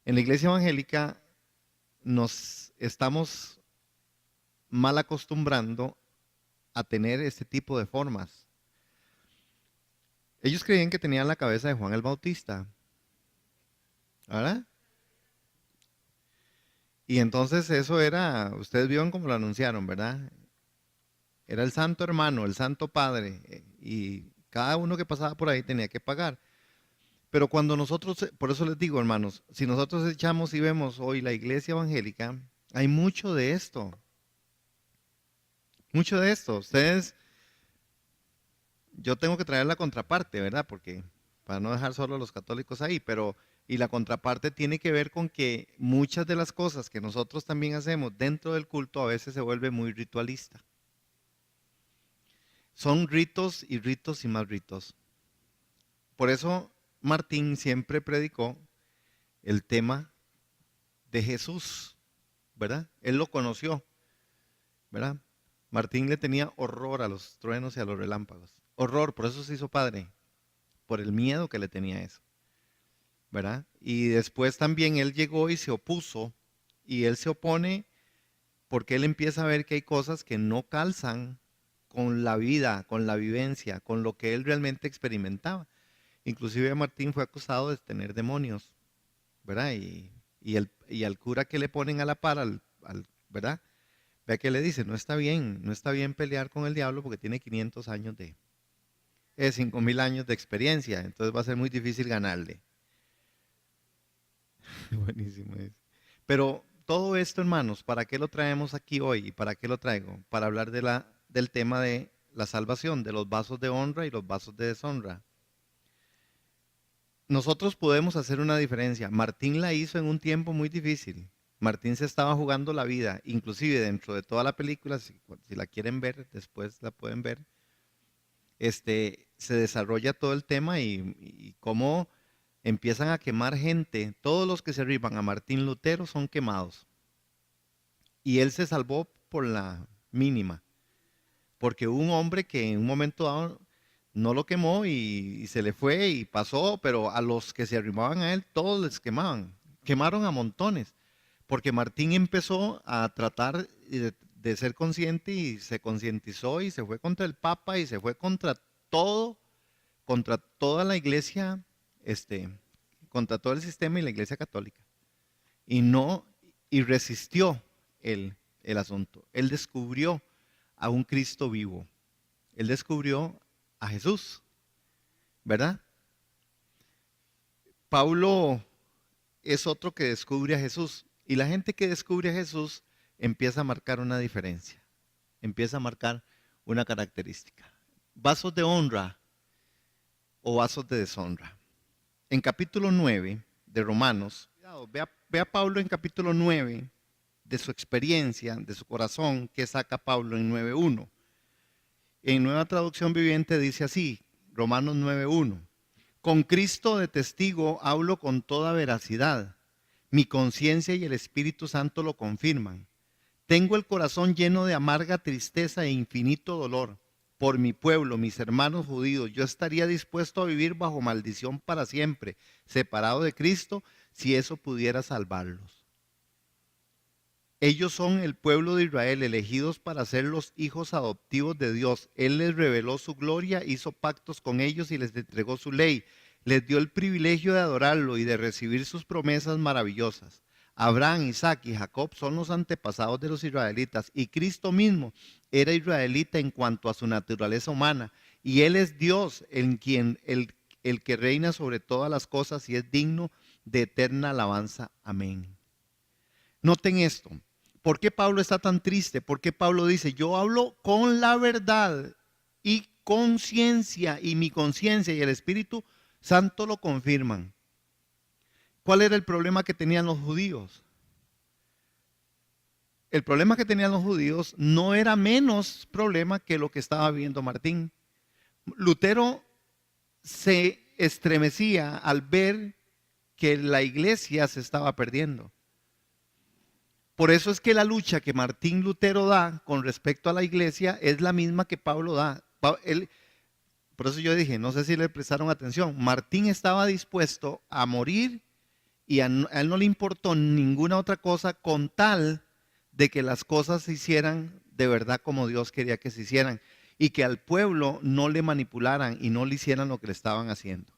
En la iglesia evangélica nos estamos mal acostumbrando a tener este tipo de formas. Ellos creían que tenían la cabeza de Juan el Bautista, ¿verdad? Y entonces eso era, ustedes vieron cómo lo anunciaron, ¿verdad? Era el santo hermano, el santo padre, y cada uno que pasaba por ahí tenía que pagar. Pero cuando nosotros, por eso les digo, hermanos, si nosotros echamos y vemos hoy la iglesia evangélica, hay mucho de esto, mucho de esto. Ustedes, yo tengo que traer la contraparte, ¿verdad? Porque para no dejar solo a los católicos ahí, pero y la contraparte tiene que ver con que muchas de las cosas que nosotros también hacemos dentro del culto a veces se vuelve muy ritualista. Son ritos y más ritos. Por eso Martín siempre predicó el tema de Jesús, ¿verdad? Él lo conoció, ¿verdad? Martín le tenía horror a los truenos y a los relámpagos. Horror, por eso se hizo padre, por el miedo que le tenía a eso, ¿verdad? Y después también él llegó y se opuso, y él se opone porque él empieza a ver que hay cosas que no calzan con la vida, con la vivencia, con lo que él realmente experimentaba. Inclusive Martín fue acusado de tener demonios, ¿verdad? Y al cura que le ponen a la par, ¿verdad? Vea que le dice, no está bien, no está bien pelear con el diablo porque tiene 500 años 5.000 años de experiencia, entonces va a ser muy difícil ganarle. Buenísimo es. Pero todo esto, hermanos, ¿para qué lo traemos aquí hoy? ¿Y para qué lo traigo? Para hablar del tema de la salvación, de los vasos de honra y los vasos de deshonra. Nosotros podemos hacer una diferencia. Martín la hizo en un tiempo muy difícil. Martín se estaba jugando la vida, inclusive dentro de toda la película, si la quieren ver, después la pueden ver, se desarrolla todo el tema y cómo empiezan a quemar gente. Todos los que se arriban a Martín Lutero son quemados. Y él se salvó por la mínima, porque hubo un hombre que en un momento dado no lo quemó y se le fue y pasó, pero a los que se arrimaban a él, todos les quemaban. Quemaron a montones, porque Martín empezó a tratar de ser consciente y se concientizó y se fue contra el Papa y se fue todo, contra toda la iglesia, contra todo el sistema y la iglesia católica. Y no, y resistió el asunto. Él descubrió a un Cristo vivo. Él descubrió a Jesús, ¿verdad? Pablo es otro que descubre a Jesús. Y la gente que descubre a Jesús empieza a marcar una diferencia, empieza a marcar una característica. Vasos de honra o vasos de deshonra. En capítulo 9 de Romanos, vea Pablo en capítulo 9 de su experiencia, de su corazón, que saca Pablo en 9.1. En Nueva Traducción Viviente dice así, Romanos 9.1. Con Cristo de testigo hablo con toda veracidad. Mi conciencia y el Espíritu Santo lo confirman. Tengo el corazón lleno de amarga tristeza e infinito dolor por mi pueblo, mis hermanos judíos. Yo estaría dispuesto a vivir bajo maldición para siempre, separado de Cristo, si eso pudiera salvarlos. Ellos son el pueblo de Israel, elegidos para ser los hijos adoptivos de Dios. Él les reveló su gloria, hizo pactos con ellos y les entregó su ley. Les dio el privilegio de adorarlo y de recibir sus promesas maravillosas. Abraham, Isaac y Jacob son los antepasados de los israelitas y Cristo mismo era israelita en cuanto a su naturaleza humana. Y Él es Dios el que reina sobre todas las cosas y es digno de eterna alabanza. Amén. Noten esto. ¿Por qué Pablo está tan triste? ¿Por qué Pablo dice, yo hablo con la verdad y conciencia, y mi conciencia y el Espíritu Santo lo confirman? ¿Cuál era el problema que tenían los judíos? El problema que tenían los judíos no era menos problema que lo que estaba viviendo Martín. Lutero se estremecía al ver que la iglesia se estaba perdiendo. Por eso es que la lucha que Martín Lutero da con respecto a la iglesia es la misma que Pablo da. Por eso yo dije, no sé si le prestaron atención, Martín estaba dispuesto a morir y a él no le importó ninguna otra cosa con tal de que las cosas se hicieran de verdad como Dios quería que se hicieran y que al pueblo no le manipularan y no le hicieran lo que le estaban haciendo.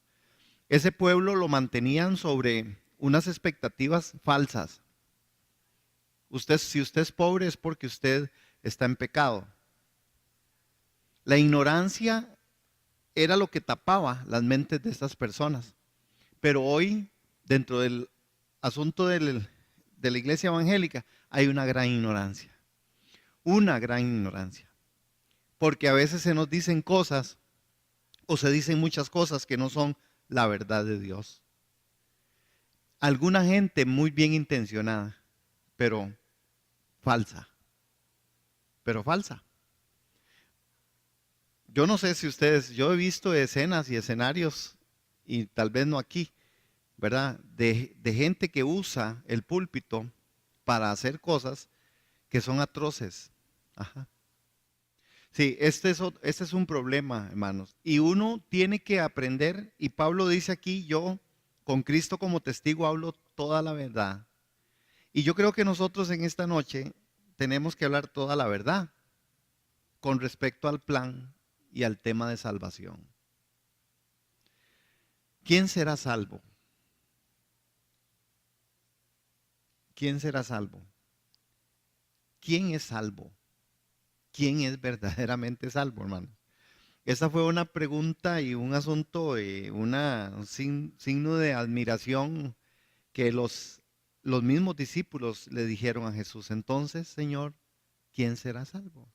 Ese pueblo lo mantenían sobre unas expectativas falsas. Si usted es pobre es porque usted está en pecado. La ignorancia era lo que tapaba las mentes de estas personas. Pero hoy, dentro del asunto de la iglesia evangélica, hay una gran ignorancia. Una gran ignorancia. Porque a veces se nos dicen cosas o se dicen muchas cosas que no son la verdad de Dios. Alguna gente muy bien intencionada, pero falsa. Pero falsa. Yo no sé si ustedes, yo he visto escenas y escenarios, y tal vez no aquí, ¿verdad? De gente que usa el púlpito para hacer cosas que son atroces. Ajá. Sí, este es un problema, hermanos. Y uno tiene que aprender, y Pablo dice aquí, yo con Cristo como testigo hablo toda la verdad. Y yo creo que nosotros en esta noche tenemos que hablar toda la verdad con respecto al plan y al tema de salvación. ¿Quién será salvo? ¿Quién será salvo? ¿Quién es salvo? ¿Quién es verdaderamente salvo, hermano? Esa fue una pregunta y un asunto, un signo de admiración que los mismos discípulos le dijeron a Jesús. Entonces, Señor, ¿quién será salvo?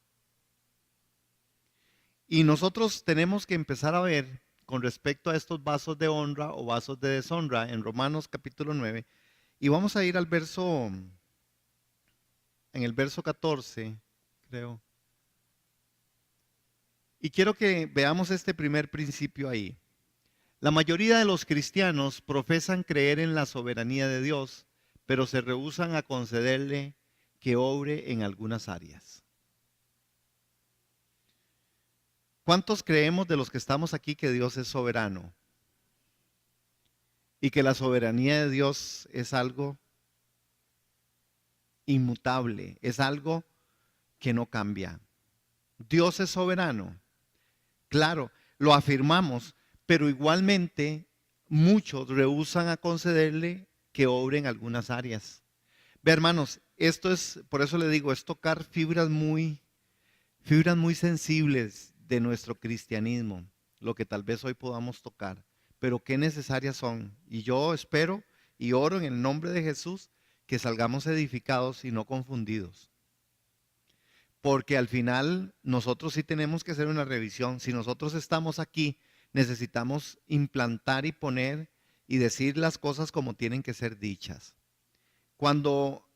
Y nosotros tenemos que empezar a ver con respecto a estos vasos de honra o vasos de deshonra en Romanos capítulo 9. Y vamos a ir al en el verso 14, creo. Y quiero que veamos este primer principio ahí. La mayoría de los cristianos profesan creer en la soberanía de Dios, pero se rehúsan a concederle que obre en algunas áreas. ¿Cuántos creemos de los que estamos aquí que Dios es soberano? Y que la soberanía de Dios es algo inmutable, es algo que no cambia. Dios es soberano. Claro, lo afirmamos, pero igualmente muchos rehúsan a concederle que obre en algunas áreas. Ve, hermanos, esto es, por eso le digo, es tocar fibras muy sensibles de nuestro cristianismo, lo que tal vez hoy podamos tocar, pero qué necesarias son. Y yo espero y oro en el nombre de Jesús que salgamos edificados y no confundidos. Porque al final nosotros sí tenemos que hacer una revisión. Si nosotros estamos aquí, necesitamos implantar y poner y decir las cosas como tienen que ser dichas. Cuando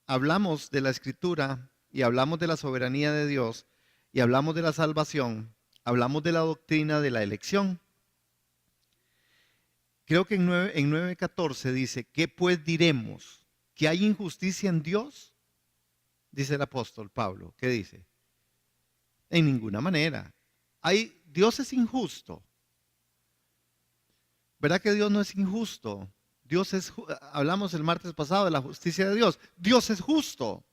hablamos de la Escritura y hablamos de la soberanía de Dios y hablamos de la salvación, hablamos de la doctrina de la elección. Creo que en 9:14 dice, ¿qué pues diremos? ¿Que hay injusticia en Dios? Dice el apóstol Pablo. ¿Qué dice? En ninguna manera. Dios es injusto. ¿Verdad que Dios no es injusto? Hablamos el martes pasado de la justicia de Dios. Dios es justo.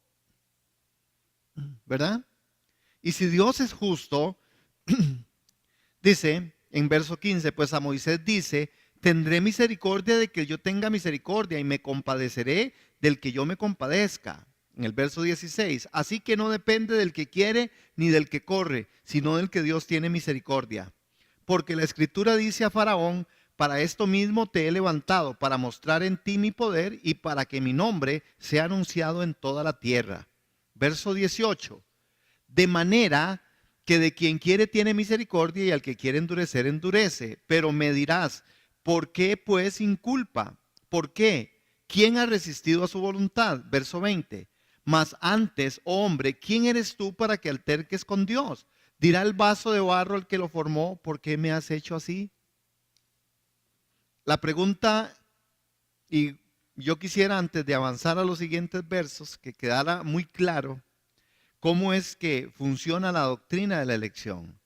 ¿Verdad? Y si Dios es justo, dice en verso 15, pues a Moisés dice, tendré misericordia de que yo tenga misericordia y me compadeceré del que yo me compadezca. En el verso 16, así que no depende del que quiere ni del que corre, sino del que Dios tiene misericordia. Porque la Escritura dice a Faraón, para esto mismo te he levantado, para mostrar en ti mi poder y para que mi nombre sea anunciado en toda la tierra. Verso 18, de manera que de quien quiere tiene misericordia y al que quiere endurecer, endurece. Pero me dirás, ¿por qué pues inculpa? ¿Por qué? ¿Quién ha resistido a su voluntad? Verso 20. Mas antes, oh hombre, ¿quién eres tú para que alterques con Dios? Dirá el vaso de barro al que lo formó, ¿por qué me has hecho así? La pregunta, y yo quisiera antes de avanzar a los siguientes versos, que quedara muy claro cómo es que funciona la doctrina de la elección.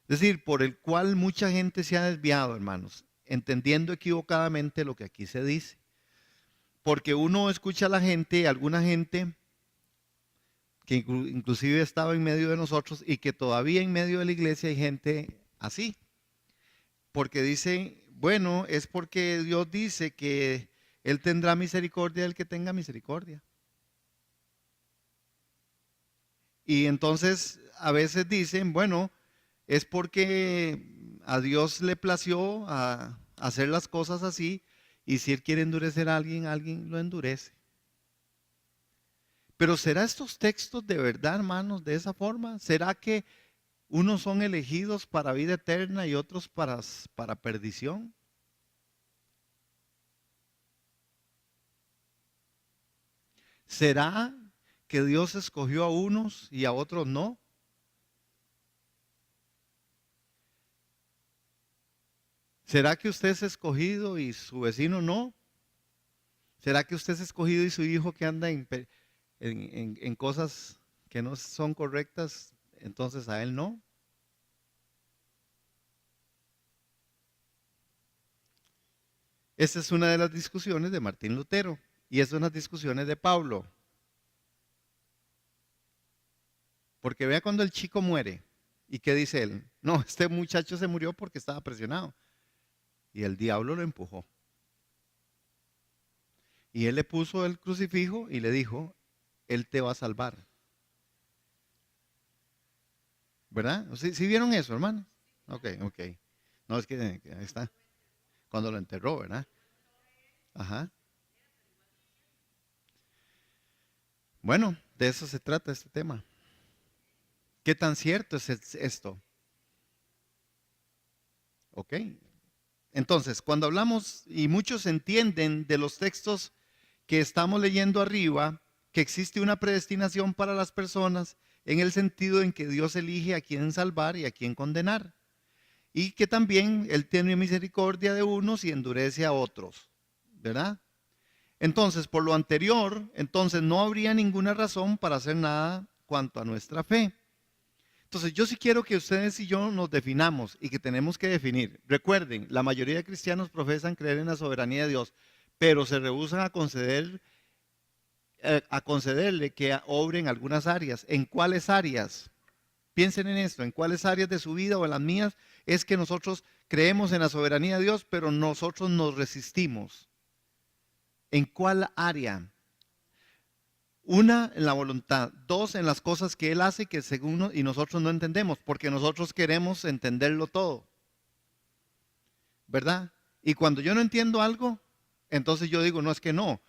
Es decir, por el cual mucha gente se ha desviado, hermanos. entendiendo equivocadamente lo que aquí se dice. Porque uno escucha a la gente, alguna gente que inclusive estaba en medio de nosotros y que todavía en medio de la iglesia hay gente así. Porque dice, bueno, es porque Dios dice que Él tendrá misericordia del que tenga misericordia. Y entonces a veces dicen, bueno, es porque a Dios le plació a hacer las cosas así y si Él quiere endurecer a alguien, alguien lo endurece. Pero ¿será estos textos de verdad, hermanos, de esa forma? ¿Será que unos son elegidos para vida eterna y otros para perdición? ¿Será que Dios escogió a unos y a otros no? ¿Será que usted es escogido y su vecino no? ¿Será que usted es escogido y su hijo que anda en cosas que no son correctas, entonces a él no? Esta es una de las discusiones de Martín Lutero y es una discusiones de Pablo. Porque vea cuando el chico muere y qué dice él. No, este muchacho se murió porque estaba presionado y el diablo lo empujó. Y él le puso el crucifijo y le dijo, él te va a salvar. ¿Verdad? ¿Sí vieron eso, hermano? Ok, ok. No, es que ahí está. Cuando lo enterró, ¿verdad? Ajá. Bueno, de eso se trata este tema. ¿Qué tan cierto es esto? Ok. Entonces, cuando hablamos, y muchos entienden de los textos que estamos leyendo arriba, que existe una predestinación para las personas en el sentido en que Dios elige a quién salvar y a quién condenar. Y que también Él tiene misericordia de unos y endurece a otros. ¿Verdad? Entonces, por lo anterior, entonces no habría ninguna razón para hacer nada cuanto a nuestra fe. Entonces, yo sí quiero que ustedes y yo nos definamos y que tenemos que definir. Recuerden, la mayoría de cristianos profesan creer en la soberanía de Dios, pero se rehúsan a concederle que obre en algunas áreas. ¿En cuáles áreas? Piensen en esto, en cuáles áreas de su vida o en las mías es que nosotros creemos en la soberanía de Dios, pero nosotros nos resistimos. ¿En cuál área? Una, en la voluntad. Dos, en las cosas que Él hace que según y nosotros no entendemos, porque nosotros queremos entenderlo todo. ¿Verdad? Y cuando yo no entiendo algo, entonces yo digo, no es que no,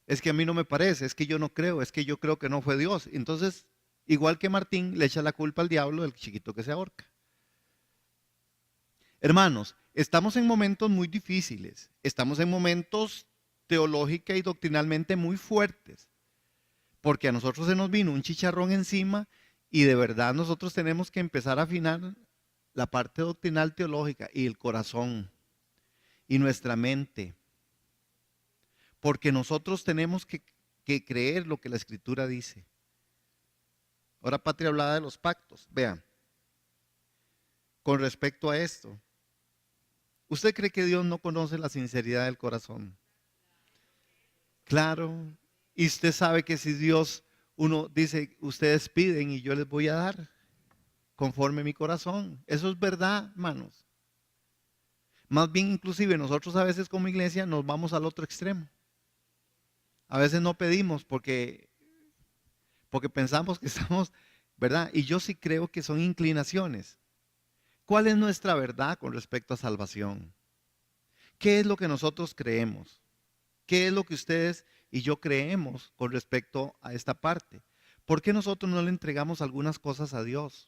es que a mí no me parece, es que yo no creo, es que yo creo que no fue Dios. Entonces, igual que Martín, le echa la culpa al diablo del chiquito que se ahorca. Hermanos, estamos en momentos muy difíciles, estamos en momentos teológica y doctrinalmente muy fuertes. Porque a nosotros se nos vino un chicharrón encima y de verdad nosotros tenemos que empezar a afinar la parte doctrinal teológica y el corazón y nuestra mente. Porque nosotros tenemos que creer lo que la Escritura dice. Ahora Patria hablaba de los pactos. Vean, con respecto a esto, ¿usted cree que Dios no conoce la sinceridad del corazón? Claro. Y usted sabe que si Dios, uno dice, ustedes piden y yo les voy a dar conforme mi corazón. Eso es verdad, hermanos. Más bien, inclusive nosotros a veces como iglesia nos vamos al otro extremo. A veces no pedimos porque pensamos que estamos, ¿verdad? Y yo sí creo que son inclinaciones. ¿Cuál es nuestra verdad con respecto a salvación? ¿Qué es lo que nosotros creemos? ¿Qué es lo que ustedes y yo creemos con respecto a esta parte? ¿Por qué nosotros no le entregamos algunas cosas a Dios?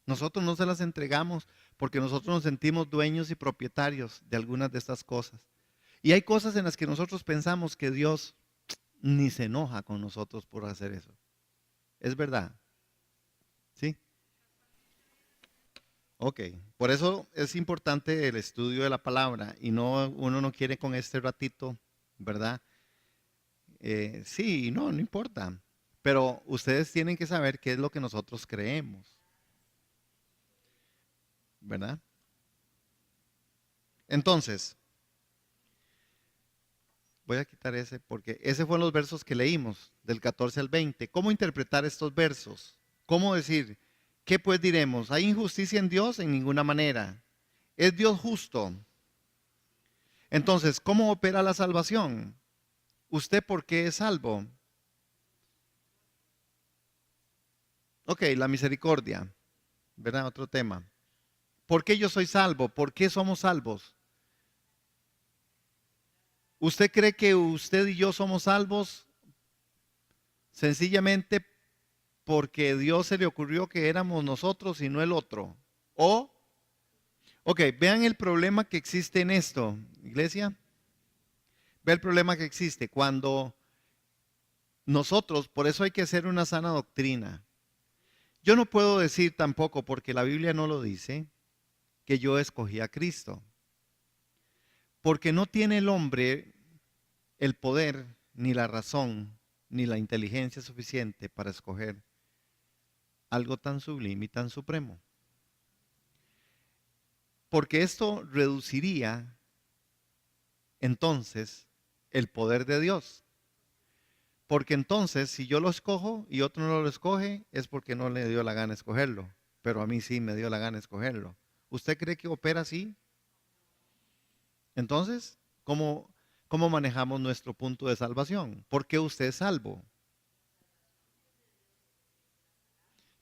Nosotros no se las entregamos porque nosotros nos sentimos dueños y propietarios de algunas de estas cosas. Y hay cosas en las que nosotros pensamos que Dios ni se enoja con nosotros por hacer eso. Es verdad. ¿Sí? Ok. Por eso es importante el estudio de la palabra y no uno no quiere con este ratito, ¿verdad? Sí, no importa. Pero ustedes tienen que saber qué es lo que nosotros creemos, ¿verdad? Entonces, voy a quitar ese porque ese fueron los versos que leímos, del 14 al 20. ¿Cómo interpretar estos versos? ¿Cómo decir? ¿Qué pues diremos? ¿Hay injusticia en Dios? En ninguna manera. ¿Es Dios justo? Entonces, ¿cómo opera la salvación? ¿Usted por qué es salvo? Ok, la misericordia, ¿verdad? Otro tema. ¿Por qué yo soy salvo? ¿Por qué somos salvos? ¿Usted cree que usted y yo somos salvos sencillamente porque Dios se le ocurrió que éramos nosotros y no el otro? O, ok, vean el problema que existe en esto, iglesia. Ve el problema que existe cuando nosotros, por eso hay que hacer una sana doctrina. Yo no puedo decir tampoco, porque la Biblia no lo dice, que yo escogí a Cristo. Porque no tiene el hombre el poder, ni la razón, ni la inteligencia suficiente para escoger algo tan sublime y tan supremo. Porque esto reduciría entonces el poder de Dios. Porque entonces si yo lo escojo y otro no lo escoge, es porque no le dio la gana escogerlo. Pero a mí sí me dio la gana escogerlo. ¿Usted cree que opera así? Entonces, ¿cómo manejamos nuestro punto de salvación? ¿Por qué usted es salvo?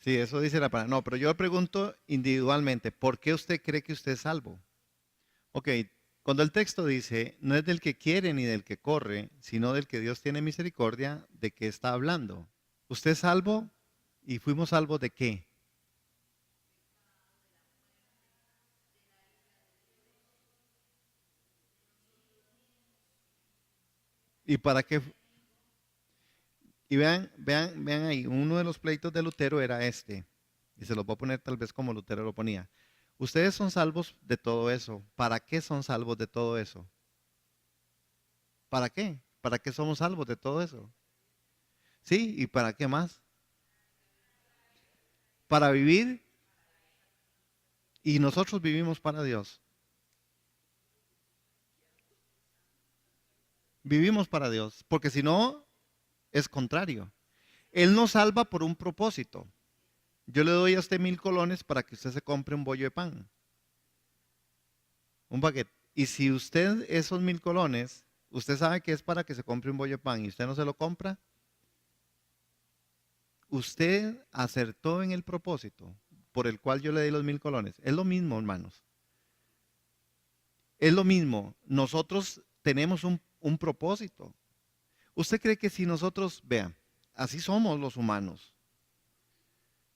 Sí, eso dice la palabra. No, pero yo le pregunto individualmente, ¿por qué usted cree que usted es salvo? Ok, cuando el texto dice, no es del que quiere ni del que corre, sino del que Dios tiene misericordia, ¿de qué está hablando? ¿Usted es salvo? ¿Y fuimos salvos de qué? ¿Y para qué? Y vean ahí, uno de los pleitos de Lutero era este, y se los voy a poner tal vez como Lutero lo ponía. Ustedes son salvos de todo eso. ¿Para qué son salvos de todo eso? ¿Para qué? ¿Para qué somos salvos de todo eso? ¿Sí? ¿Y para qué más? Para vivir y nosotros vivimos para Dios. Vivimos para Dios, porque si no, es contrario. Él nos salva por un propósito. Yo le doy a usted 1,000 colones para que usted se compre un bollo de pan, un baguette. Y si usted esos 1,000 colones, usted sabe que es para que se compre un bollo de pan y usted no se lo compra, usted acertó en el propósito por el cual yo le di los 1,000 colones. Es lo mismo, hermanos. Es lo mismo. Nosotros tenemos un propósito. ¿Usted cree que si nosotros, vean, así somos los humanos?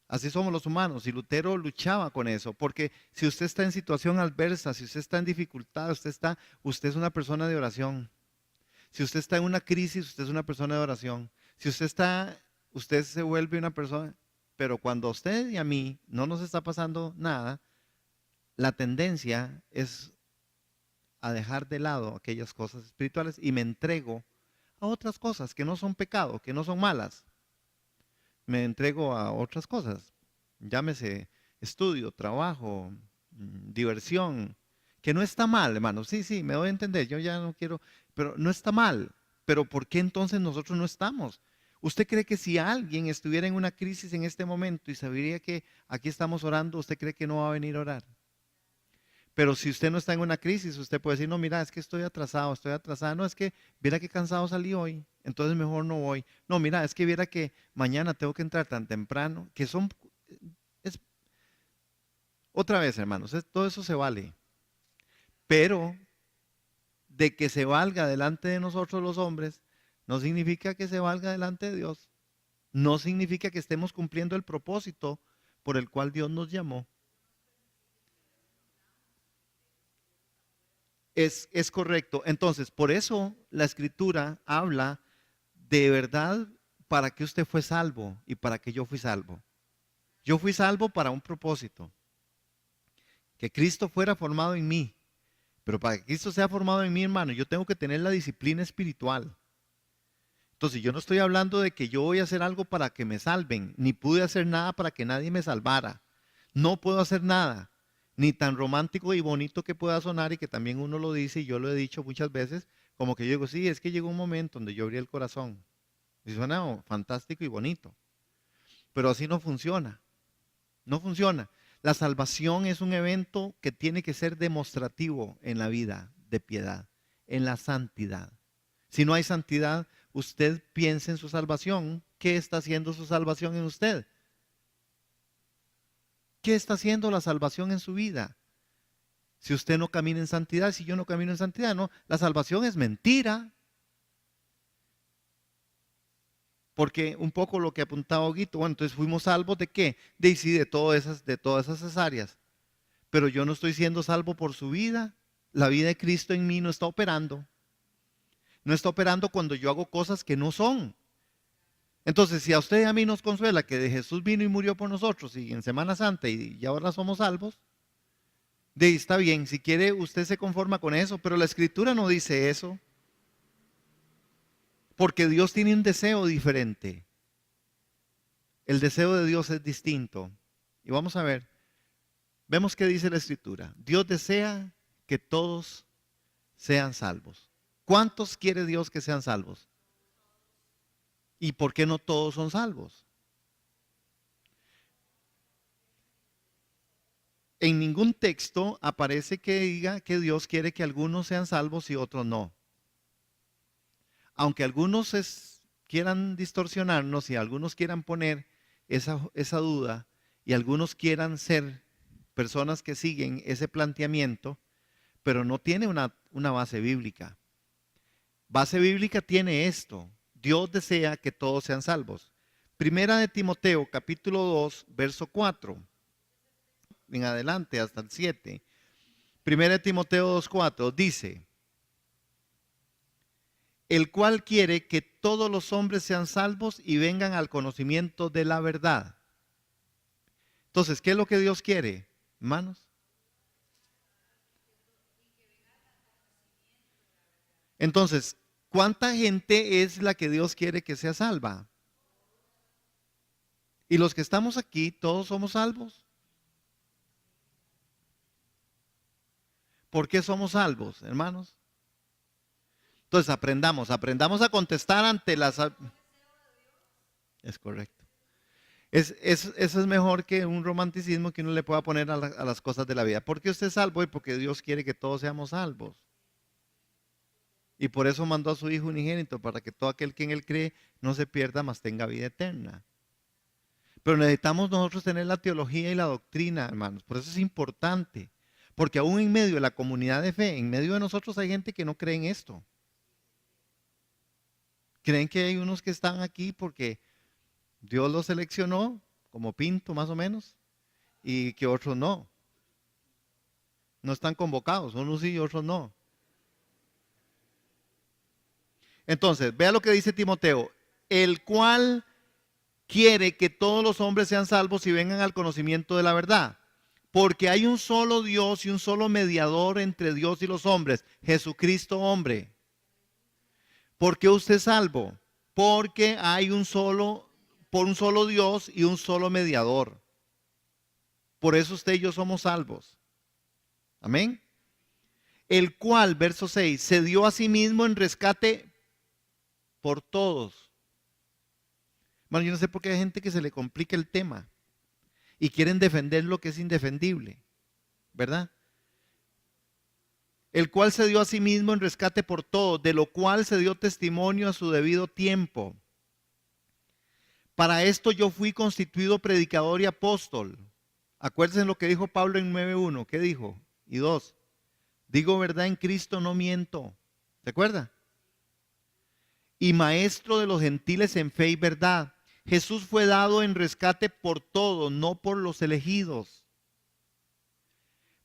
Así somos los humanos. Y Lutero luchaba con eso, porque si usted está en situación adversa, si usted está en dificultad, usted es una persona de oración. Si usted está en una crisis, usted es una persona de oración. Si usted está, usted se vuelve una persona, pero cuando a usted y a mí no nos está pasando nada, la tendencia es a dejar de lado aquellas cosas espirituales y me entrego a otras cosas que no son pecado, que no son malas. Me entrego a otras cosas. Llámese estudio, trabajo, diversión, que no está mal, hermano. Sí, sí, me doy a entender. Yo ya no quiero, pero no está mal. Pero ¿por qué entonces nosotros no estamos? ¿Usted cree que si alguien estuviera en una crisis en este momento y sabría que aquí estamos orando, usted cree que no va a venir a orar? Pero si usted no está en una crisis, usted puede decir, no, mira, es que estoy atrasado, estoy atrasada. No, es que mira qué cansado salí hoy, entonces mejor no voy. No, mira, es que viera que mañana tengo que entrar tan temprano, que son, es, otra vez, hermanos, todo eso se vale. Pero de que se valga delante de nosotros los hombres, no significa que se valga delante de Dios. No significa que estemos cumpliendo el propósito por el cual Dios nos llamó. Es correcto. Entonces, por eso la escritura habla de verdad para que usted fue salvo y para que yo fui salvo. Yo fui salvo para un propósito, que Cristo fuera formado en mí. Pero para que Cristo sea formado en mí, hermano, yo tengo que tener la disciplina espiritual. Entonces, yo no estoy hablando de que yo voy a hacer algo para que me salven, ni pude hacer nada para que nadie me salvara. No puedo hacer nada. ni tan romántico y bonito que pueda sonar y que también uno lo dice y yo lo he dicho muchas veces, como que yo digo, sí, es que llegó un momento donde yo abrí el corazón. Y suena fantástico y bonito, pero así no funciona, no funciona. La salvación es un evento que tiene que ser demostrativo en la vida de piedad, en la santidad. Si no hay santidad, usted piense en su salvación. ¿Qué está haciendo su salvación en usted? ¿Qué está haciendo la salvación en su vida? Si usted no camina en santidad, si yo no camino en santidad, no, la salvación es mentira. Porque un poco lo que apuntaba Guito, bueno, entonces fuimos salvos de qué? De sí, de todas esas áreas. Pero yo no estoy siendo salvo por su vida. La vida de Cristo en mí no está operando. No está operando cuando yo hago cosas que no son. Entonces, si a usted y a mí nos consuela que de Jesús vino y murió por nosotros y en Semana Santa y ahora somos salvos, de ahí está bien, si quiere usted se conforma con eso, pero la Escritura no dice eso, porque Dios tiene un deseo diferente. El deseo de Dios es distinto. Y vamos a ver, vemos qué dice la Escritura. Dios desea que todos sean salvos. ¿Cuántos quiere Dios que sean salvos? ¿Y por qué no todos son salvos? En ningún texto aparece que diga que Dios quiere que algunos sean salvos y otros no. Aunque algunos quieran distorsionarnos y algunos quieran poner esa duda y algunos quieran ser personas que siguen ese planteamiento, pero no tiene una base bíblica. Base bíblica tiene esto: Dios desea que todos sean salvos. Primera de Timoteo, capítulo 2, verso 4, en adelante hasta el 7. Primera de Timoteo 2, 4 dice: el cual quiere que todos los hombres sean salvos y vengan al conocimiento de la verdad. Entonces, ¿qué es lo que Dios quiere, hermanos? Entonces, ¿cuánta gente es la que Dios quiere que sea salva? Y los que estamos aquí, todos somos salvos. ¿Por qué somos salvos, hermanos? Entonces, aprendamos a contestar ante las... Es correcto. Eso es mejor que un romanticismo que uno le pueda poner a las cosas de la vida. ¿Por qué usted es salvo? Y porque Dios quiere que todos seamos salvos. Y por eso mandó a su Hijo unigénito, para que todo aquel que en Él cree no se pierda, mas tenga vida eterna. Pero necesitamos nosotros tener la teología y la doctrina, hermanos. Por eso es importante. Porque aún en medio de la comunidad de fe, en medio de nosotros hay gente que no cree en esto. Creen que hay unos que están aquí porque Dios los seleccionó, como Pinto más o menos, y que otros no. No están convocados, unos sí y otros no. Entonces, vea lo que dice Timoteo: el cual quiere que todos los hombres sean salvos y vengan al conocimiento de la verdad. Porque hay un solo Dios y un solo mediador entre Dios y los hombres, Jesucristo hombre. ¿Por qué usted es salvo? Porque hay por un solo Dios y un solo mediador. Por eso usted y yo somos salvos. Amén. El cual, verso 6, se dio a sí mismo en rescate por todos. Bueno, yo no sé por qué hay gente que se le complica el tema y quieren defender lo que es indefendible, ¿verdad? El cual se dio a sí mismo en rescate por todos, de lo cual se dio testimonio a su debido tiempo. Para esto yo fui constituido predicador y apóstol. Acuérdense lo que dijo Pablo en 9:1. ¿Qué dijo? Y 2. Digo verdad en Cristo, no miento. ¿Se acuerda? Y maestro de los gentiles en fe y verdad. Jesús fue dado en rescate por todos, no por los elegidos.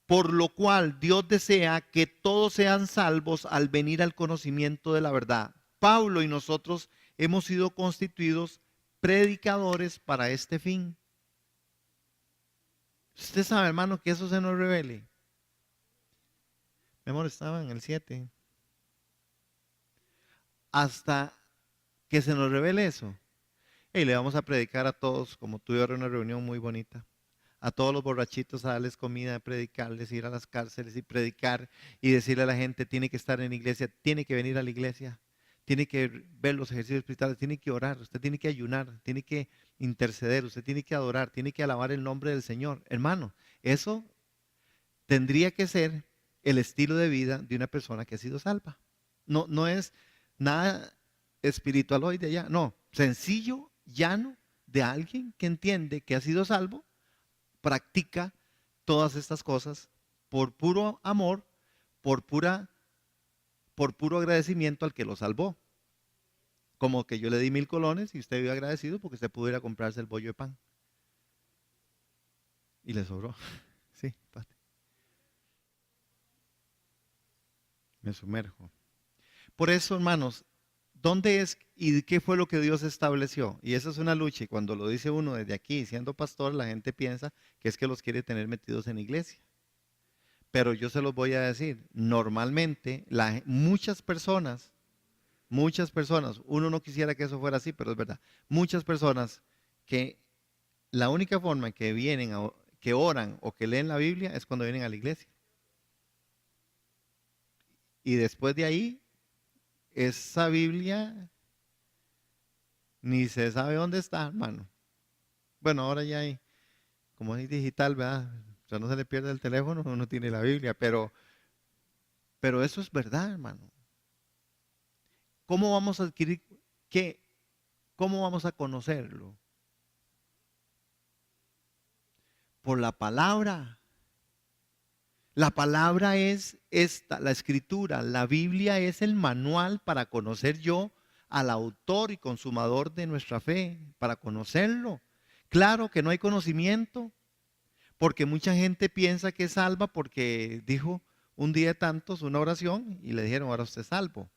Por lo cual Dios desea que todos sean salvos al venir al conocimiento de la verdad. Pablo y nosotros hemos sido constituidos predicadores para este fin. Usted sabe, hermano, que eso se nos revele. Mi amor, estaba en el 7. Hasta que se nos revele eso. Y le vamos a predicar a todos, como tuve ahora una reunión muy bonita. a todos los borrachitos a darles comida, a predicarles, ir a las cárceles y predicar y decirle a la gente, tiene que estar en la iglesia, tiene que venir a la iglesia, tiene que ver los ejercicios espirituales, tiene que orar, usted tiene que ayunar, tiene que interceder, usted tiene que adorar, tiene que alabar el nombre del Señor. Hermano, eso tendría que ser el estilo de vida de una persona que ha sido salva. No, no es nada espiritual hoy de allá, no, sencillo, llano, de alguien que entiende que ha sido salvo, practica todas estas cosas por puro amor, por por puro agradecimiento al que lo salvó. Como que yo le di 1,000 colones y usted vive agradecido porque usted pudo ir a comprarse el bollo de pan. Y le sobró. Sí, pate. Me sumerjo. Por eso, hermanos, ¿dónde es y qué fue lo que Dios estableció? Y esa es una lucha. Y cuando lo dice uno desde aquí, siendo pastor, la gente piensa que es que los quiere tener metidos en iglesia. Pero yo se los voy a decir, normalmente muchas personas, uno no quisiera que eso fuera así, pero es verdad, muchas personas que la única forma en que vienen, que oran o que leen la Biblia es cuando vienen a la iglesia. Y después de ahí, esa Biblia ni se sabe dónde está, hermano. Bueno, ahora ya hay, como es digital, ¿verdad? O sea, no se le pierde el teléfono, uno tiene la Biblia, pero eso es verdad, hermano. ¿Cómo vamos a adquirir qué? ¿Cómo vamos a conocerlo? Por la palabra. La palabra es esta, la escritura, la Biblia es el manual para conocer yo al autor y consumador de nuestra fe, para conocerlo. Claro que no hay conocimiento, porque mucha gente piensa que es salva porque dijo un día de tantos una oración y le dijeron, ahora usted es salvo.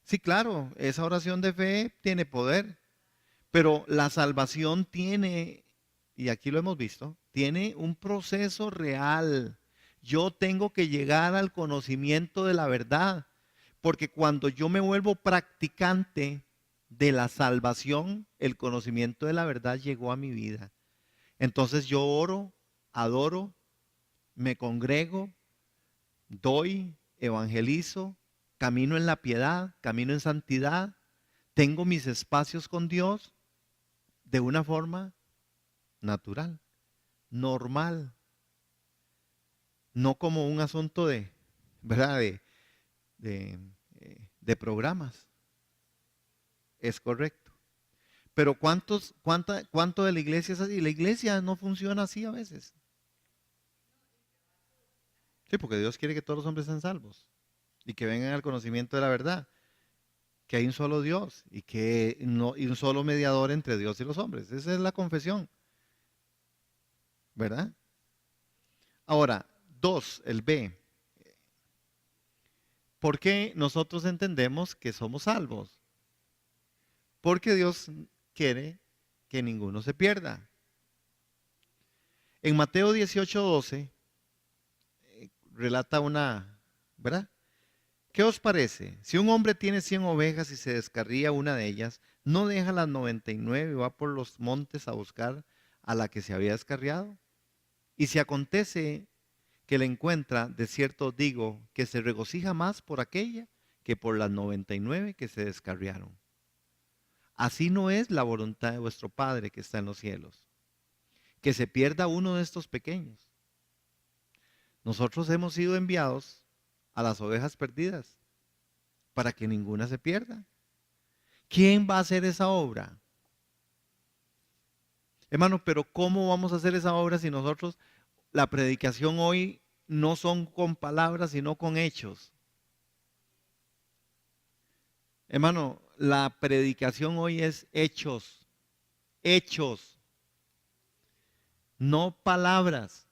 Sí, claro, esa oración de fe tiene poder, pero la salvación tiene, y aquí lo hemos visto, tiene un proceso real. Yo tengo que llegar al conocimiento de la verdad, porque cuando yo me vuelvo practicante de la salvación, el conocimiento de la verdad llegó a mi vida. Entonces yo oro, adoro, me congrego, doy, evangelizo, camino en la piedad, camino en santidad, tengo mis espacios con Dios de una forma natural, normal, no como un asunto de, ¿verdad? De, de programas. Es correcto. Pero ¿cuánto de la iglesia es así? La iglesia no funciona así a veces. Sí, porque Dios quiere que todos los hombres sean salvos y que vengan al conocimiento de la verdad, que hay un solo Dios y que no, y un solo mediador entre Dios y los hombres. Esa es la confesión, ¿verdad? Ahora, dos, el B. ¿Por qué nosotros entendemos que somos salvos? Porque Dios quiere que ninguno se pierda. En Mateo 18:12 relata una, ¿verdad? ¿Qué os parece? Si un hombre tiene 100 ovejas y se descarría una de ellas, ¿no deja las 99 y va por los montes a buscar a la que se había descarriado? Y si acontece que la encuentra, de cierto digo, que se regocija más por aquella que por las 99 que se descarriaron. Así no es la voluntad de vuestro Padre que está en los cielos, que se pierda uno de estos pequeños. Nosotros hemos sido enviados a las ovejas perdidas para que ninguna se pierda. ¿Quién va a hacer esa obra? Hermano, pero ¿cómo vamos a hacer esa obra si nosotros, la predicación hoy no son con palabras, sino con hechos? Hermano, la predicación hoy es hechos, hechos, no palabras.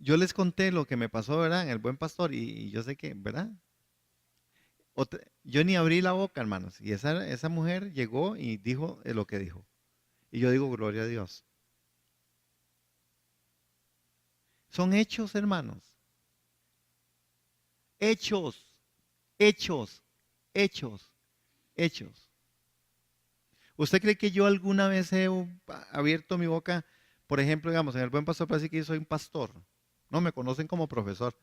Yo les conté lo que me pasó, ¿verdad? En el Buen Pastor y yo sé que, ¿verdad? Yo ni abrí la boca, hermanos. Y esa mujer llegó y dijo lo que dijo. Y yo digo, gloria a Dios. Son hechos, hermanos. Hechos. Hechos, hechos, hechos. ¿Usted cree que yo alguna vez he abierto mi boca? Por ejemplo, digamos, en el Buen Pastor parece que yo soy un pastor. No, me conocen como profesor.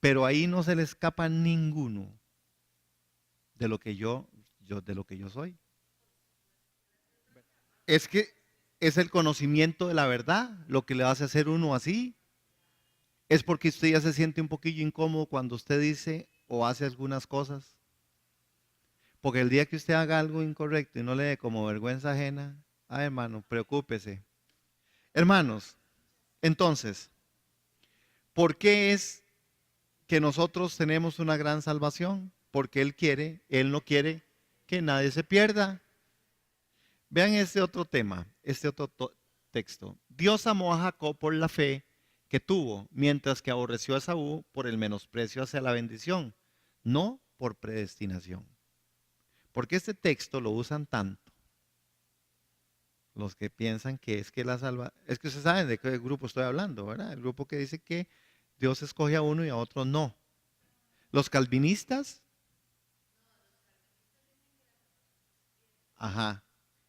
Pero ahí no se le escapa a ninguno de lo que de lo que yo soy. Es que es el conocimiento de la verdad lo que le hace hacer uno así. Es porque usted ya se siente un poquillo incómodo cuando usted dice o hace algunas cosas. Porque el día que usted haga algo incorrecto y no le dé como vergüenza ajena, hermano, preocúpese. Hermanos, entonces, ¿por qué es que nosotros tenemos una gran salvación? Porque Él no quiere que nadie se pierda. Vean este otro tema, este otro texto. Dios amó a Jacob por la fe que tuvo, mientras que aborreció a Esaú por el menosprecio hacia la bendición, no por predestinación. Porque este texto lo usan tanto los que piensan que es que la salva, es que ustedes saben de qué grupo estoy hablando, ¿verdad? El grupo que dice que Dios escoge a uno y a otro no. Los calvinistas, ajá,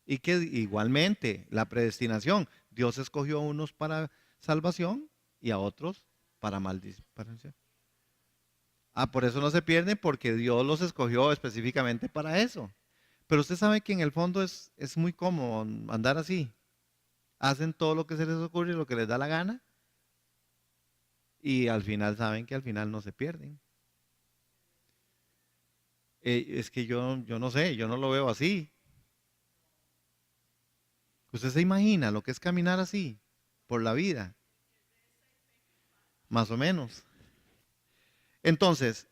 y que igualmente la predestinación, Dios escogió a unos para salvación y a otros para maldición. Por eso no se pierden, porque Dios los escogió específicamente para eso. Pero usted sabe que en el fondo es muy cómodo andar así. Hacen todo lo que se les ocurre y lo que les da la gana. Y al final saben que al final no se pierden. Es que yo no sé, yo no lo veo así. ¿Usted se imagina lo que es caminar así por la vida? Más o menos. Entonces,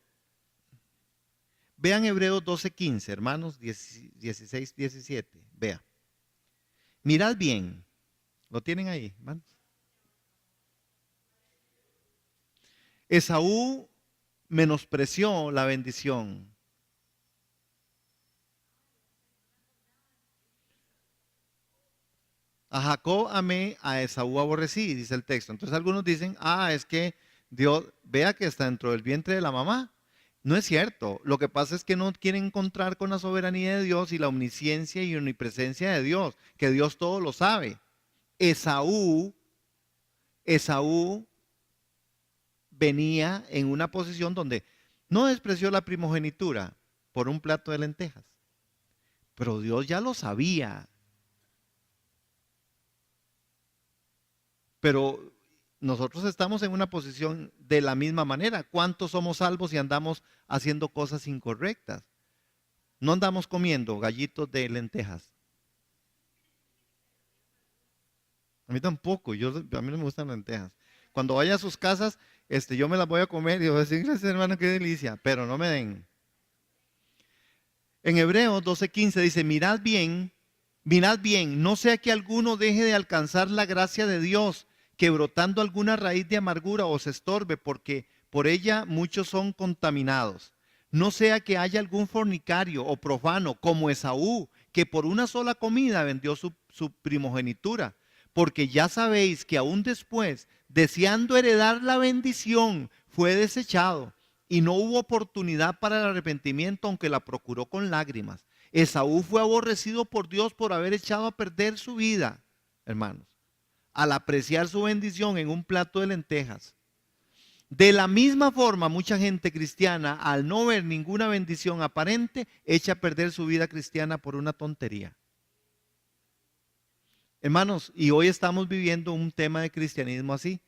vean Hebreos 12:15, hermanos, 16, 17. Vea. Mirad bien. ¿Lo tienen ahí, hermanos? Esaú menospreció la bendición. A Jacob amé, a Esaú aborrecí, dice el texto. Entonces algunos dicen, es que Dios, vea que está dentro del vientre de la mamá. No es cierto. Lo que pasa es que no quieren encontrar con la soberanía de Dios y la omnisciencia y omnipresencia de Dios, que Dios todo lo sabe. Esaú venía en una posición donde no despreció la primogenitura por un plato de lentejas, pero Dios ya lo sabía. Pero nosotros estamos en una posición de la misma manera. ¿Cuántos somos salvos y andamos haciendo cosas incorrectas? No andamos comiendo gallitos de lentejas. A mí tampoco, a mí no me gustan lentejas. Cuando vaya a sus casas, yo me las voy a comer y voy a decir, gracias hermano, qué delicia, pero no me den. En Hebreos 12:15 dice, mirad bien, no sea que alguno deje de alcanzar la gracia de Dios, que brotando alguna raíz de amargura os estorbe, porque por ella muchos son contaminados. No sea que haya algún fornicario o profano como Esaú, que por una sola comida vendió su primogenitura. Porque ya sabéis que aún después, deseando heredar la bendición, fue desechado y no hubo oportunidad para el arrepentimiento, aunque la procuró con lágrimas. Esaú fue aborrecido por Dios por haber echado a perder su vida, hermanos, al apreciar su bendición en un plato de lentejas. De la misma forma, mucha gente cristiana, al no ver ninguna bendición aparente, echa a perder su vida cristiana por una tontería. Hermanos, y hoy estamos viviendo un tema de cristianismo así.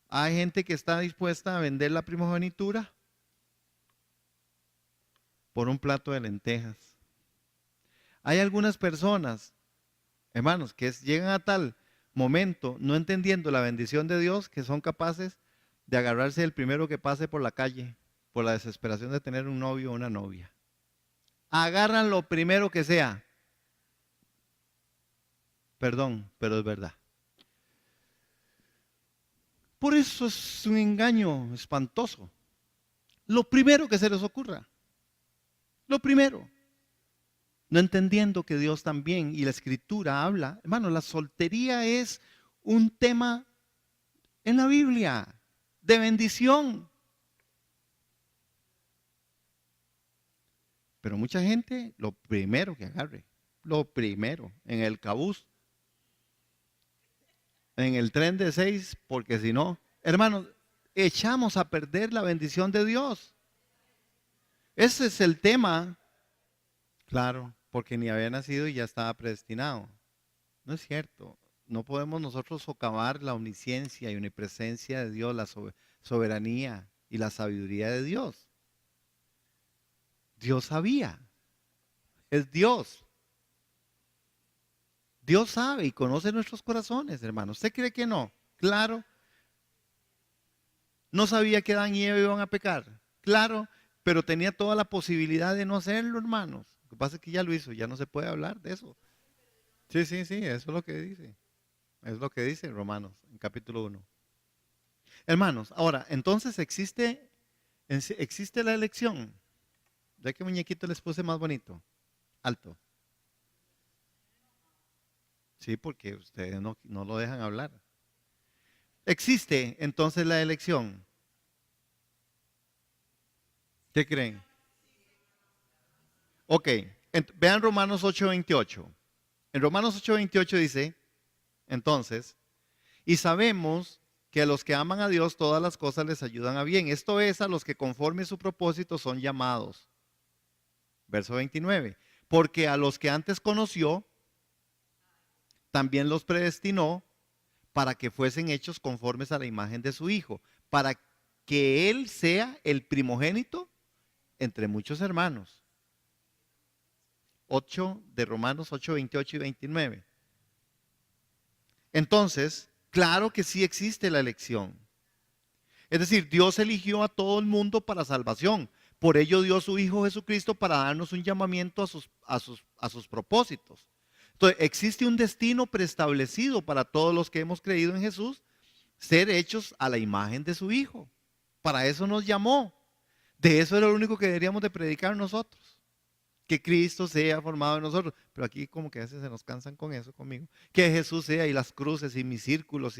Hay gente que está dispuesta a vender la primogenitura por un plato de lentejas. Hay algunas personas, hermanos, que llegan a tal momento, no entendiendo la bendición de Dios, que son capaces de agarrarse el primero que pase por la calle, por la desesperación de tener un novio o una novia. Agarran lo primero que sea. Perdón, pero es verdad. Por eso es un engaño espantoso. Lo primero que se les ocurra. Lo primero. No entendiendo que Dios también y la Escritura habla. Hermano, la soltería es un tema en la Biblia de bendición. Pero mucha gente, lo primero que agarre, lo primero, en el cabús, en el tren de 6, porque si no, hermanos, echamos a perder la bendición de Dios. Ese es el tema. Claro, porque ni había nacido y ya estaba predestinado. No es cierto. No podemos nosotros socavar la omnisciencia y omnipresencia de Dios, la soberanía y la sabiduría de Dios. Dios sabía. Es Dios. Dios sabe y conoce nuestros corazones, hermano. ¿Usted cree que no? Claro. No sabía que Adán y Eva iban a pecar. Claro, pero tenía toda la posibilidad de no hacerlo, hermanos. Lo que pasa es que ya lo hizo, ya no se puede hablar de eso. Sí, sí, sí, eso es lo que dice. Es lo que dice Romanos, en capítulo 1. Hermanos, ahora, entonces existe la elección. ¿De qué muñequito les puse más bonito? Alto. Sí, porque ustedes no lo dejan hablar. ¿Existe entonces la elección? ¿Qué creen? Ok, vean Romanos 8:28. En Romanos 8:28 dice, entonces, y sabemos que a los que aman a Dios todas las cosas les ayudan a bien. Esto es a los que conforme su propósito son llamados. Verso 29. Porque a los que antes conoció, también los predestinó para que fuesen hechos conformes a la imagen de su Hijo, para que Él sea el primogénito entre muchos hermanos. 8 de Romanos 8, 28 y 29. Entonces, claro que sí existe la elección. Es decir, Dios eligió a todo el mundo para salvación. Por ello dio a su Hijo Jesucristo para darnos un llamamiento a sus propósitos. Entonces, existe un destino preestablecido para todos los que hemos creído en Jesús, ser hechos a la imagen de su Hijo. Para eso nos llamó. De eso era lo único que deberíamos de predicar nosotros. Que Cristo sea formado en nosotros. Pero aquí como que a veces se nos cansan con eso conmigo. Que Jesús sea y las cruces y mis círculos.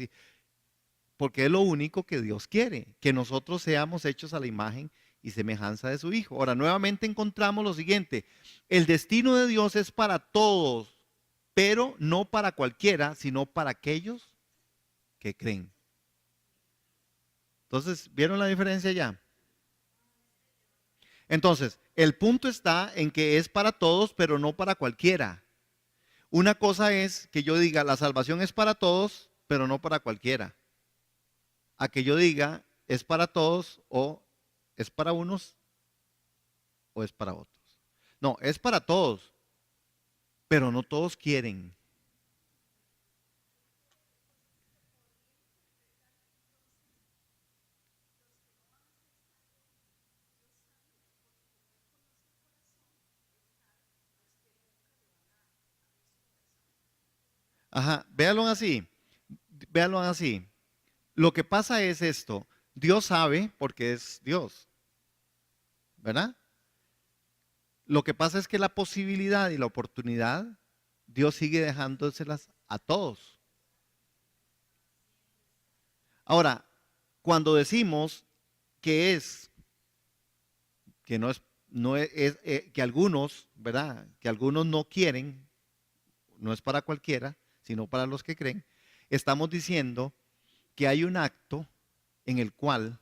Porque es lo único que Dios quiere. Que nosotros seamos hechos a la imagen y semejanza de su Hijo. Ahora, nuevamente encontramos lo siguiente. El destino de Dios es para todos, pero no para cualquiera, sino para aquellos que creen. Entonces, ¿vieron la diferencia ya? Entonces, el punto está en que es para todos, pero no para cualquiera. Una cosa es que yo diga, la salvación es para todos, pero no para cualquiera. A que yo diga, es para todos o es para unos o es para otros. No, es para todos, pero no todos quieren. Ajá, véanlo así, véanlo así. Lo que pasa es esto, Dios sabe porque es Dios, ¿verdad? Lo que pasa es que la posibilidad y la oportunidad, Dios sigue dejándoselas a todos. Ahora, cuando decimos que que no es, no que algunos, ¿verdad? Que algunos no quieren, no es para cualquiera, sino para los que creen, estamos diciendo que hay un acto en el cual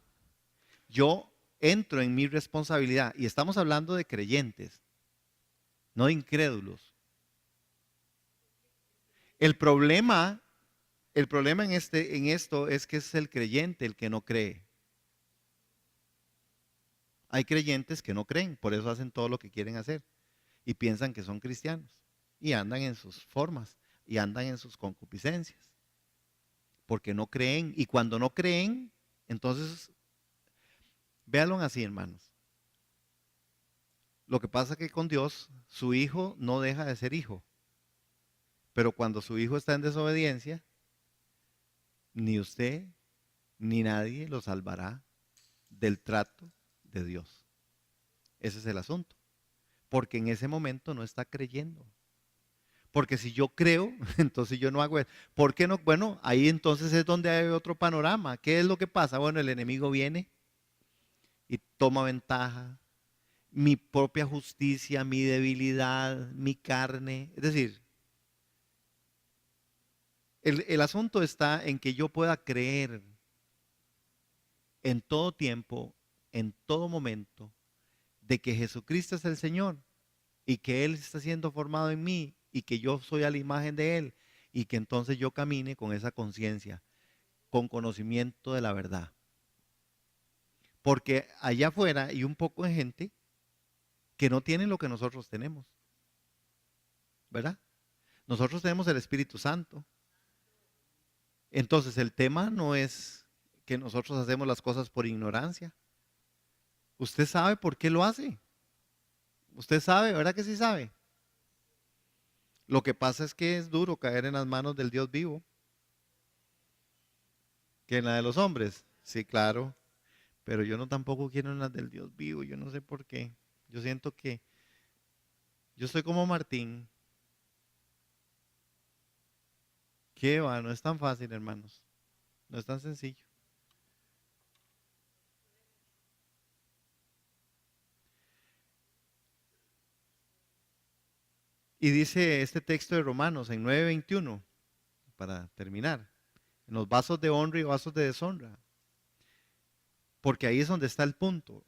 yo entro en mi responsabilidad, y estamos hablando de creyentes, no de incrédulos. El problema, el problema en esto es que es el creyente el que no cree. Hay creyentes que no creen, por eso hacen todo lo que quieren hacer y piensan que son cristianos y andan en sus formas y andan en sus concupiscencias, porque no creen, y cuando no creen, entonces véanlo así, hermanos. Lo que pasa es que con Dios su hijo no deja de ser hijo, pero cuando su hijo está en desobediencia, ni usted ni nadie lo salvará del trato de Dios. Ese es el asunto, porque en ese momento no está creyendo. Porque si yo creo, entonces yo no hago eso. ¿Por qué no? Bueno, ahí entonces es donde hay otro panorama. ¿Qué es lo que pasa? Bueno, el enemigo viene y toma ventaja mi propia justicia, mi debilidad, mi carne. Es decir, el asunto está en que yo pueda creer en todo tiempo, en todo momento, de que Jesucristo es el Señor y que Él está siendo formado en mí y que yo soy a la imagen de Él y que entonces yo camine con esa conciencia, con conocimiento de la verdad. Porque allá afuera hay un poco de gente que no tiene lo que nosotros tenemos, ¿verdad? Nosotros tenemos el Espíritu Santo. Entonces el tema no es que nosotros hacemos las cosas por ignorancia. Usted sabe por qué lo hace. Usted sabe, ¿verdad que sí sabe? Lo que pasa es que es duro caer en las manos del Dios vivo que en la de los hombres. Sí, claro, pero yo no tampoco quiero en las del Dios vivo. Yo no sé por qué. Yo siento que yo soy como Martín. ¿Qué va? No es tan fácil, hermanos. No es tan sencillo. Y dice este texto de Romanos en 9:21, para terminar, en los vasos de honra y vasos de deshonra, porque ahí es donde está el punto.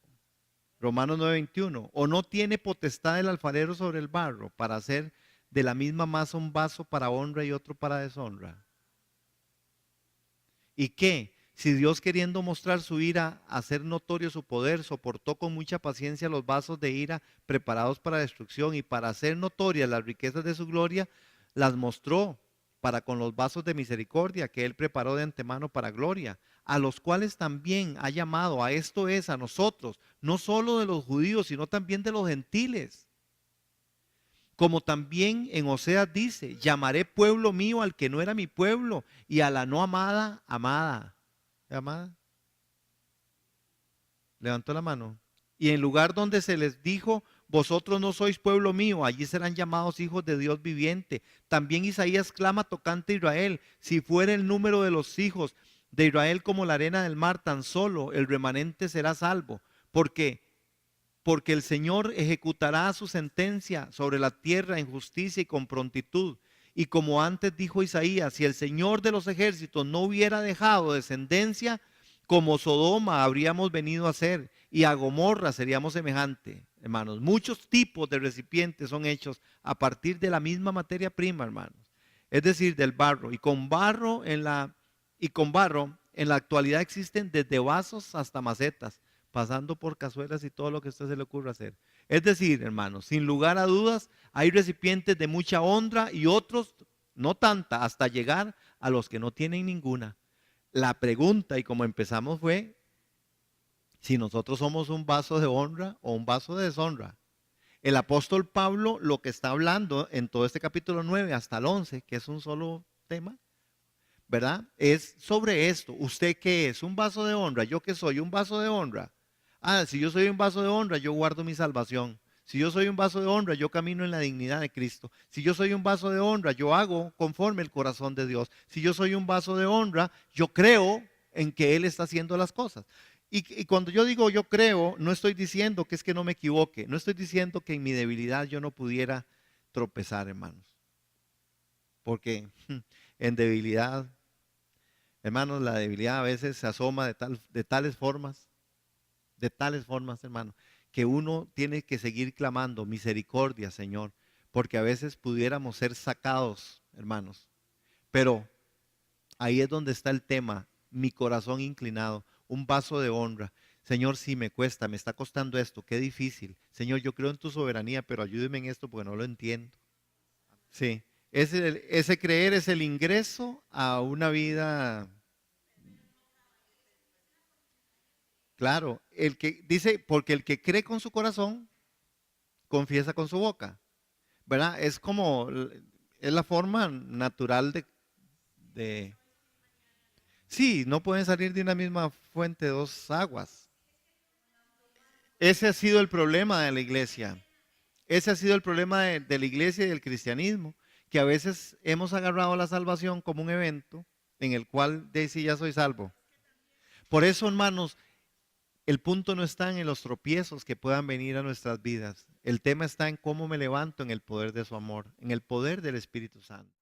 Romanos 9:21, o no tiene potestad el alfarero sobre el barro para hacer de la misma masa un vaso para honra y otro para deshonra. ¿Y qué? Si Dios queriendo mostrar su ira, hacer notorio su poder, soportó con mucha paciencia los vasos de ira preparados para destrucción y para hacer notorias las riquezas de su gloria, las mostró para con los vasos de misericordia que Él preparó de antemano para gloria, a los cuales también ha llamado, a esto es, a nosotros, no solo de los judíos, sino también de los gentiles. Como también en Oseas dice, llamaré pueblo mío al que no era mi pueblo y a la no amada, amada. Amada, levantó la mano. Y en lugar donde se les dijo, vosotros no sois pueblo mío, allí serán llamados hijos de Dios viviente. También Isaías clama tocante a Israel, si fuera el número de los hijos de Israel como la arena del mar, tan solo el remanente será salvo. Porque porque el Señor ejecutará su sentencia sobre la tierra en justicia y con prontitud. Y como antes dijo Isaías, si el Señor de los ejércitos no hubiera dejado descendencia, como Sodoma habríamos venido a ser, y a Gomorra seríamos semejante, hermanos. Muchos tipos de recipientes son hechos a partir de la misma materia prima, hermanos. Es decir, del barro. Y con barro en la actualidad existen desde vasos hasta macetas, pasando por cazuelas y todo lo que a usted se le ocurra hacer. Es decir, hermanos, sin lugar a dudas, hay recipientes de mucha honra y otros no tanta, hasta llegar a los que no tienen ninguna. La pregunta, y como empezamos, fue si nosotros somos un vaso de honra o un vaso de deshonra. El apóstol Pablo lo que está hablando en todo este capítulo 9 hasta el 11, que es un solo tema, ¿verdad? Es sobre esto. ¿Usted qué es? ¿Un vaso de honra? ¿Yo qué soy? ¿Un vaso de honra? Ah, si yo soy un vaso de honra, yo guardo mi salvación. Si yo soy un vaso de honra, yo camino en la dignidad de Cristo. Si yo soy un vaso de honra, yo hago conforme el corazón de Dios. Si yo soy un vaso de honra, yo creo en que Él está haciendo las cosas. Y cuando yo digo yo creo, no estoy diciendo que es que no me equivoque. No estoy diciendo que en mi debilidad yo no pudiera tropezar, hermanos. Porque en debilidad, hermanos, la debilidad a veces se asoma de tales formas, hermano, que uno tiene que seguir clamando misericordia, Señor, porque a veces pudiéramos ser sacados, hermanos. Pero ahí es donde está el tema, mi corazón inclinado, un vaso de honra. Señor, si me cuesta, me está costando esto, qué difícil. Señor, yo creo en tu soberanía, pero ayúdeme en esto porque no lo entiendo. Sí, ese creer es el ingreso a una vida. Claro, el que dice, porque el que cree con su corazón, confiesa con su boca, ¿verdad? Es como, es la forma natural de. Sí, no pueden salir de una misma fuente dos aguas. Ese ha sido el problema de la iglesia. Ese ha sido el problema de la iglesia y del cristianismo, que a veces hemos agarrado la salvación como un evento en el cual dice ya soy salvo. Por eso, hermanos, el punto no está en los tropiezos que puedan venir a nuestras vidas. El tema está en cómo me levanto en el poder de su amor, en el poder del Espíritu Santo.